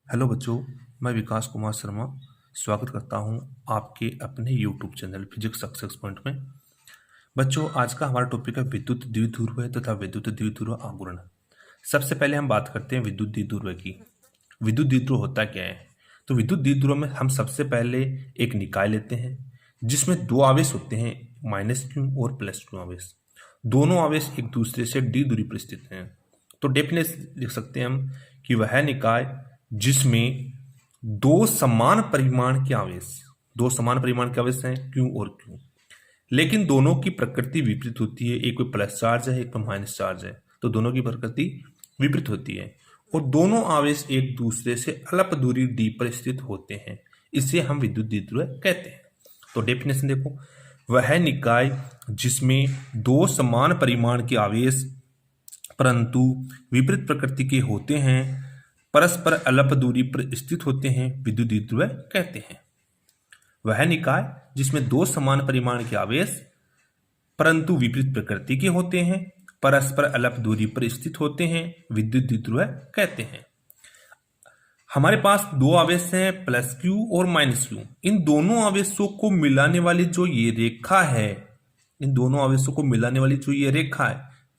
Hello बच्चों, मैं विकास कुमार शर्मा स्वागत करता हूं आपके अपने YouTube channel physics success point में। बच्चों, आज का हमारा टॉपिक है विद्युत द्विध्रुव तथा विद्युत द्विध्रुव आघूर्ण। सबसे पहले हम बात करते हैं विद्युत द्विध्रुव की। विद्युत द्विध्रुव होता क्या है? तो विद्युत द्विध्रुव में हम सबसे पहले एक निकाय लेते हैं जिसमें दो आवेश होते हैं, -q और +q आवेश। दोनों आवेश एक दूसरे से d दूरी पर स्थित हैं। तो डेफिनेशन लिख सकते हैं हम कि वह निकाय जिसमें दो समान परिमाण के आवेश हैं q और q, लेकिन दोनों की प्रकृति विपरीत होती है। एक पे प्लस चार्ज है, एक पे माइनस चार्ज है, तो दोनों की प्रकृति विपरीत होती है और दोनों आवेश एक दूसरे से अल्प दूरी d पर स्थित होते हैं। इसे हम विद्युत द्विध्रुव कहते हैं। तो डेफिनेशन देखो, वह निकाय जिसमें दो समान परिमाण के आवेश परंतु विपरीत प्रकृति के होते हैं, परस्पर अल्प दूरी पर स्थित होते हैं, विद्युत द्विध्रुव कहते हैं। वह निकाय जिसमें दो समान परिमाण के आवेश परंतु विपरीत प्रकृति के होते हैं, परस्पर अल्प दूरी पर स्थित होते हैं, विद्युत द्विध्रुव कहते हैं। हमारे पास दो आवेश हैं, +q और -q। इन दोनों आवेशों को मिलाने वाली जो ये रेखा है,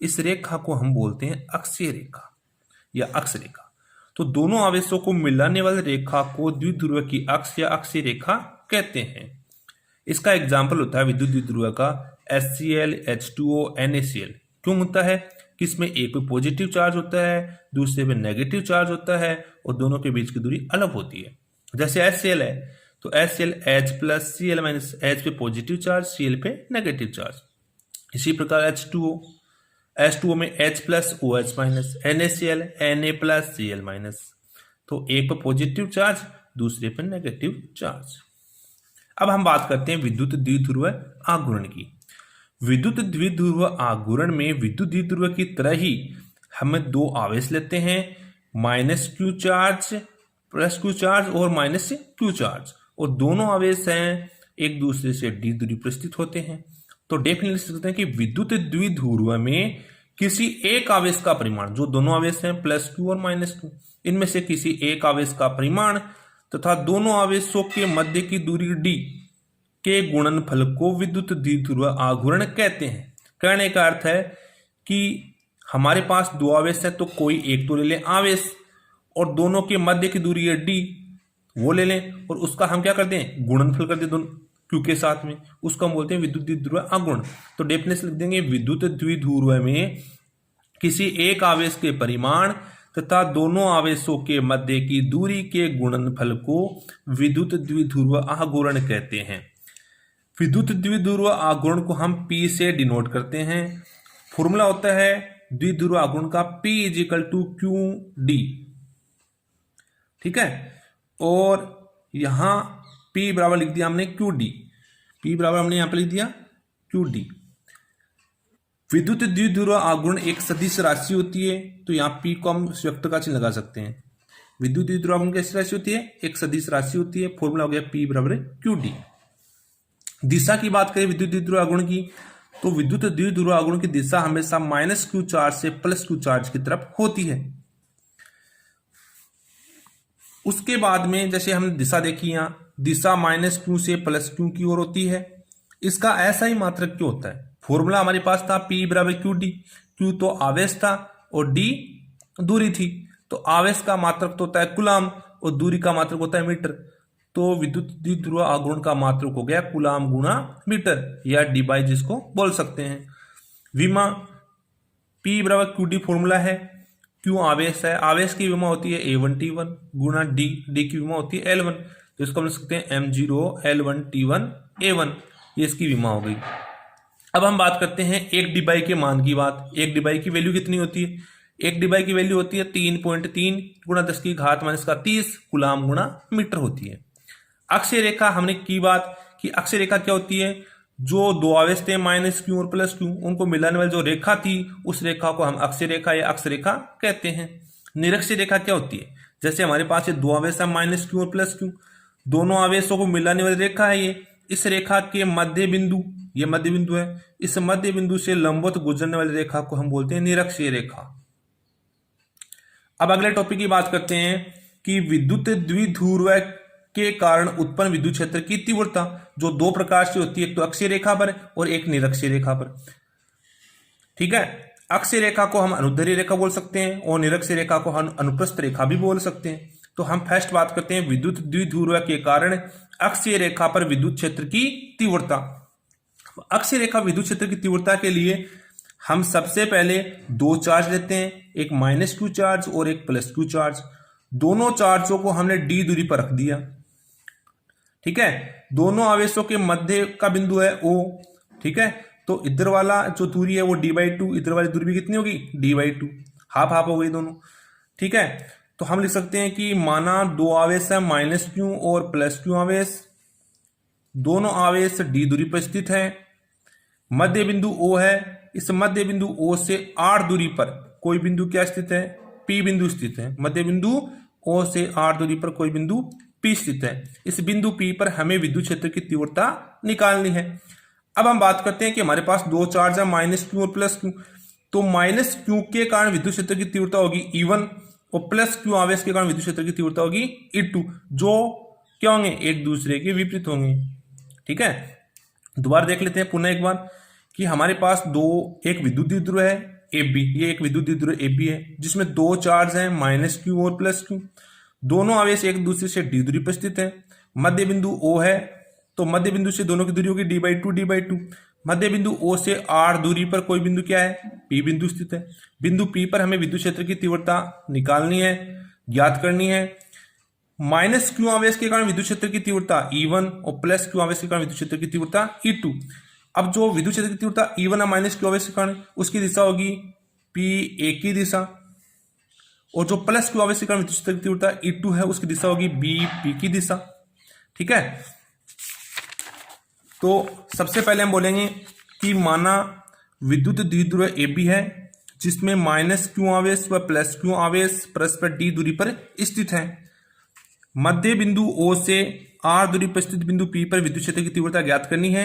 इस रेखा को हम बोलते हैं अक्षीय रेखा या अक्ष रेखा। तो दोनों आवेशों को मिलाने वाली रेखा को द्विध्रुव की अक्ष या अक्षीय रेखा कहते हैं। इसका एग्जाम्पल होता है विद्युत द्विध्रुव का HCl, H2O, NaCl। क्यों होता है कि इसमें एक पे पॉजिटिव चार्ज होता है, दूसरे पे नेगेटिव चार्ज होता है और दोनों के बीच की दूरी अलग होती है। जैसे HCl है तो HCl H + Cl - H पे पॉजिटिव चार्ज, Cl पे नेगेटिव चार्ज। इसी प्रकार H2O में H + OH - NaCl Na + Cl-। तो एक पे पॉजिटिव चार्ज, दूसरे पे नेगेटिव चार्ज। अब हम बात करते हैं विद्युत द्विध्रुव आघूर्ण की। विद्युत द्विध्रुव आघूर्ण में विद्युत द्विध्रुव की तरह ही हम दो आवेश लेते हैं, -q चार्ज, +q चार्ज और -q चार्ज, और दोनों आवेश हैं एक दूसरे से d दूरी पर स्थित होते हैं। तो डेफिनेटली लिख सकते हैं कि विद्युत द्विध्रुव में किसी एक आवेश का परिमाण, जो दोनों आवेश हैं +q और -q, इनमें से किसी एक आवेश का परिमाण तथा दोनों आवेशों के मध्य की दूरी d के गुणनफल को विद्युत द्विध्रुव आघूर्ण कहते हैं। कहने का अर्थ है कि हमारे पास दो आवेश है तो कोई एक तो ले लें आवेश और दोनों के मध्य की दूरी है d, वो ले लें और उसका हम क्या करते हैं, गुणनफल कर दें दोनों q के साथ में, उसको हम बोलते हैं विद्युत द्विध्रुव आघूर्ण। तो डेफिनेशन लिख देंगे, विद्युत द्विध्रुव में किसी एक आवेश के परिमाण तथा दोनों आवेशों के मध्य की दूरी के गुणनफल को विद्युत द्विध्रुव आघूर्ण कहते हैं। विद्युत द्विध्रुव आघूर्ण को हम P से डिनोट करते हैं। फॉर्मूला होता है द्विध्रुव आघूर्ण का P = QD। ठीक है, और यहां P बराबर लिख दिया हमने QD, P बराबर हमने यहां पर लिख दिया QD। विद्युत द्विध्रुव आघूर्ण एक सदिश राशि होती है, तो यहाँ P को हम वेक्टर का चिन्ह लगा सकते हैं। विद्युत द्विध्रुव आघूर्ण कैसी राशि होती है, एक सदिश राशि होती है। फॉर्मूला हो गया P बराबर QD। दिशा की बात करें विद्युत द्विध्रुव आघूर्ण की, तो विद्युत द्विध्रुव आघूर्ण की दिशा हमेशा -q चार्ज से +q चार्ज की तरफ होती है। उसके बाद में जैसे हमने दिशा देखी, यहाँ दिशा -q से +q की ओर होती है। इसका ऐसा ही मात्रक क्यों होता है? फॉर्मूला हमारे पास था P बराबर QD। Q तो आवेश था और D दूरी थी, तो आवेश का मात्रक तो होता है कूलाम और दूरी का मात्रक होता है मीटर। तो विद्युत द्विध्रुव आघूर्ण का मात्रक हो गया कूलाम गुणा मीटर या D/, जिसको बोल सकते हैं। विमा P बराबर QD फॉर्मूला है, Q आवेश है, आवेश की विमा होती है A1T1 गुणा D, D की विमा होती है L1, तो इसको हम लिख सकते हैं m0 L1T1 A1। ये इसकी विमा हो गई। अब हम बात करते हैं एक डिबाई के मान की बात। एक डिबाई की वैल्यू कितनी होती है? एक डिबाई की वैल्यू होती है 3.3 × 10⁻³ कूलाम गुणा मीटर होती है। अक्षीय रेखा हमने की बात कि अक्षीय रेखा क्या होती है, जो दो आवेश थे -q और +q, उनको मिलाने वाली जो रेखा थी उस रेखा को हम अक्षीय रेखा या अक्ष रेखा कहते हैं। निरक्षीय रेखा क्या होती है, जैसे हमारे पास ये दो आवेश है -q और +q, दोनों आवेशों को मिलाने वाली रेखा है ये। इस रेखा के मध्य बिंदु, ये मध्य बिंदु है, इस मध्य बिंदु से लंबवत गुजरने वाली रेखा को हम बोलते हैं निरक्षीय रेखा। अब अगले टॉपिक की बात करते हैं कि विद्युत द्विध्रुव के कारण उत्पन्न विद्युत क्षेत्र की तीव्रता जो दो प्रकार से होती है, एक तो अक्षीय रेखा पर और एक निरक्षीय रेखा पर। ठीक है, अक्षीय रेखा को हम अनुदैर्ध्य रेखा बोल सकते हैं और निरक्षीय रेखा को हम अनुप्रस्थ रेखा भी बोल सकते हैं। तो हम फर्स्ट बात करते हैं विद्युत द्विध्रुव के कारण अक्षीय रेखा पर विद्युत क्षेत्र की तीव्रता। अक्षीय रेखा विद्युत क्षेत्र की तीव्रता के लिए हम सबसे पहले दो चार्ज लेते हैं, एक -q चार्ज और एक +q चार्ज। दोनों चार्जों को हमने d दूरी पर रख दिया। ठीक है, दोनों आवेशों के मध्य का बिंदु है O। ठीक है, तो इधर वाला जो दूरी है वो d/2, इधर वाली दूरी भी कितनी होगी d/2, हाफ हाफ हो गई दोनों। ठीक है, तो हम लिख सकते हैं कि माना दो आवेश है -q और +q आवेश, दोनों आवेश d दूरी पर स्थित है, मध्य बिंदु O है। इस मध्य बिंदु O से r दूरी पर कोई बिंदु क्या स्थित है, P बिंदु स्थित है। मध्य बिंदु O से r दूरी पर कोई बिंदु P स्थित है। इस बिंदु P पर हमें विद्युत क्षेत्र की तीव्रता निकालनी है। अब हम बात करते हैं कि हमारे पास दो चार्ज है -q और +q, तो -q के कारण विद्युत क्षेत्र की तीव्रता होगी E1 और +q आवेश के कारण विद्युत क्षेत्र की तीव्रता होगी E2, जो क्या होंगे, एक दूसरे के विपरीत होंगे। ठीक है, दोबारा देख लेते हैं पुनः एक बार कि हमारे पास एक विद्युत द्विध्रुव है AB, ये एक विद्युत द्विध्रुव AB है जिसमें दो चार्ज हैं -q और +q। दोनों आवेश एक दूसरे से d दूरी पर स्थित है। मध्य बिंदु O है, तो मध्य बिंदु से दोनों की दूरी होगी d/2। मध्य बिंदु O से r दूरी पर कोई बिंदु क्या है, P बिंदु स्थित है। बिंदु P पर हमें विद्युत क्षेत्र की तीव्रता निकालनी है, ज्ञात करनी है। -q आवेश के कारण विद्युत क्षेत्र की तीव्रता E1 और +q आवेश के कारण विद्युत क्षेत्र की तीव्रता E2। अब जो विद्युत क्षेत्र की तीव्रता E1 और -q आवेश के कारण, उसकी दिशा होगी P A की दिशा, और जो +q आवेश के कारण विद्युत क्षेत्र की तीव्रता E2 है उसकी दिशा होगी B P की दिशा। ठीक है, तो सबसे पहले हम बोलेंगे कि माना विद्युत द्विध्रुव AB है जिसमें -q आवेश व +q आवेश परस्पर d दूरी पर स्थित है। मध्य बिंदु O से r दूरी पर स्थित बिंदु P पर विद्युत क्षेत्र की तीव्रता ज्ञात करनी है।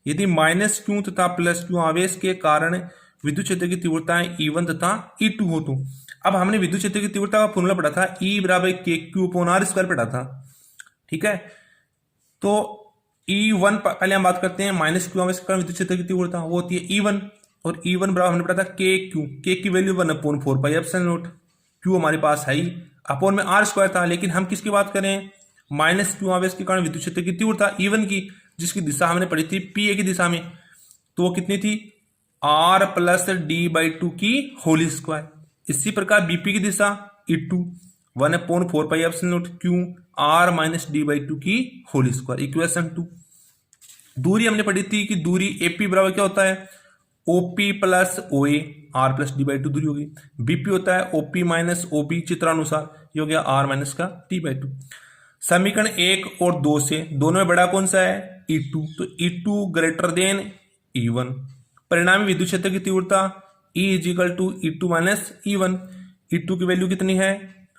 यदि -q तथा +q आवेश के कारण विद्युत क्षेत्र की तीव्रताएं E1 तथा E2 हो, तो अब हमने विद्युत क्षेत्र की तीव्रता का फॉर्मूला पढ़ा था, E = kq/r² पढ़ा था। ठीक है, तो E1 पहले हम बात करते हैं -q आवेश के कारण विद्युत क्षेत्र की तीव्रता, वो होती है E1, और E1 बराबर हमने पढ़ा था kq, k की वैल्यू 1/4πε0, q हमारे पास है ही, अपॉन में r² था। लेकिन हम किसकी बात करें, -q आवेश के कारण विद्युत क्षेत्र की तीव्रता E1 की, जिसकी दिशा हमने पढ़ी थी P A की दिशा में, तो वो कितनी थी, r + d/2 की होल स्क्वायर। इसी प्रकार BP की दिशा E2 1/4πε0 q r - d/2 की होल स्क्वायर। इक्वेशन 2। दूरी हमने पढ़ी थी कि दूरी AP बराबर क्या होता है, OP + OA, r + d/2 दूरी होगी। BP होता है OP - OB, चित्रानुसार ये हो गया r - का d/2। समीकरण 1 और 2 से दोनों में बड़ा कौन सा है, E2, तो E2 > E1। परिणामी विद्युत क्षेत्र की तीव्रता E = E2 - E1। E2 की वैल्यू कितनी है,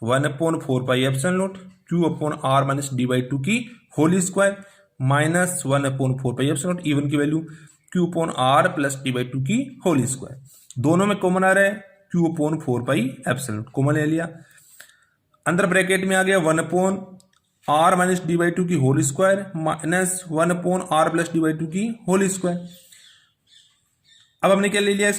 1/4πε0 q/r - d/2 की होल स्क्वायर माइनस 1/4πε0। E1 की वैल्यू q/r + d/2 की होल स्क्वायर। दोनों में कॉमन आ रहा है q/4πε0, कॉमन ले लिया। अंदर ब्रैकेट में आ गया 1/r - d/2 की whole square minus 1/r + d/2 की होल स्क्वायर। अब हमने क्या ले लिया,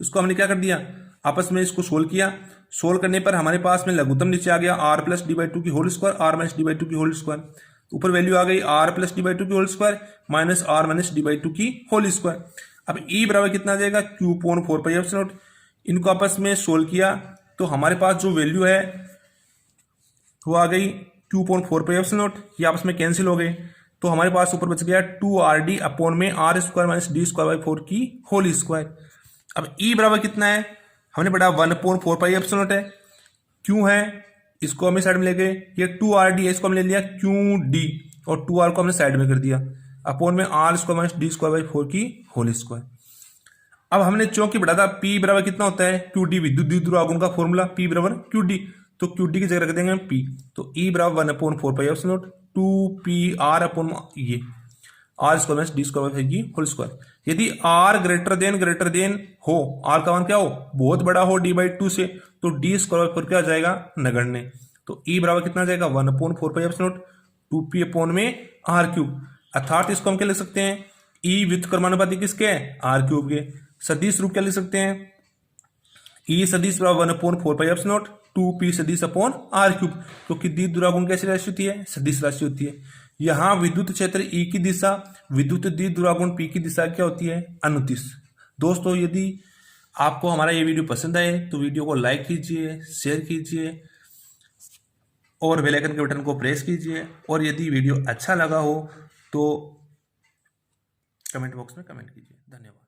इसको हमने क्या कर दिया, आपस में इसको सोल्व किया। सोल्व करने पर हमारे पास में लघुत्तम नीचे आ गया r + d/2 की होल स्क्वायर, r - d/2 की होल स्क्वायर। ऊपर वैल्यू आ गई r + d/2 की whole square minus r - d/2 की होल स्क्वायर। अब E बराबर कितना आ जाएगा, q/4πε0। इनको आपस में सोल्व किया तो हमारे पास जो वैल्यू है वो आ गई q/4πε0। ये आपस में कैंसिल हो गए, तो हमारे पास ऊपर बच गया 2rd अपॉन में r² - d² की होल स्क्वायर। अब E बराबर कितना है, हमने पढ़ा 1/4πε0 है, क्यों है इसको हमें साइड में ले गए, ये 2rd है, इसको हमने ले लिया qd और 2r को हमने साइड में कर दिया, अपॉन में r² - d² की होल स्क्वायर। अब हमने चौकी पढ़ा था P बराबर कितना होता है, qd, विद्युत द्विध्रुव आघूर्ण का फॉर्मूला P बराबर qd, तो qd की जगह रख देंगे P, तो E बराबर 1/4πε0 2pr अपॉन ये r² - d² की होल स्क्वायर। यदि आर ग्रेटर देन हो, आर का मान क्या हो, बहुत बड़ा हो d/2 से, तो डी स्क्वायर पर क्या आ जाएगा, नगण्य। तो ई बराबर कितना आ जाएगा, 1/4πε0 2p में आर क्यूब। अर्थात इसको हम क्या लिख सकते हैं, ई व्युत्क्रमानुपाती किसके है, आर क्यूब के। सदिश रूप क्या लिख सकते हैं, ई सदिश बराबर 1/4πε0 2p सदिश अपॉन आर क्यूब, क्योंकि द्वित दुरागुण कैसी राशि होती है, सदिश राशि होती है। यहां विद्युत क्षेत्र ई की दिशा विद्युत द्वित दुरागुण पी की दिशा क्या होती है, अनुदिश। दोस्तों यदि आपको हमारा ये वीडियो पसंद आए तो वीडियो को लाइक कीजिए, शेयर कीजिए और बेल आइकन के बटन को प्रेस कीजिए। और यदि वीडियो अच्छा लगा हो तो कमेंट बॉक्स में कमेंट कीजिए। धन्यवाद।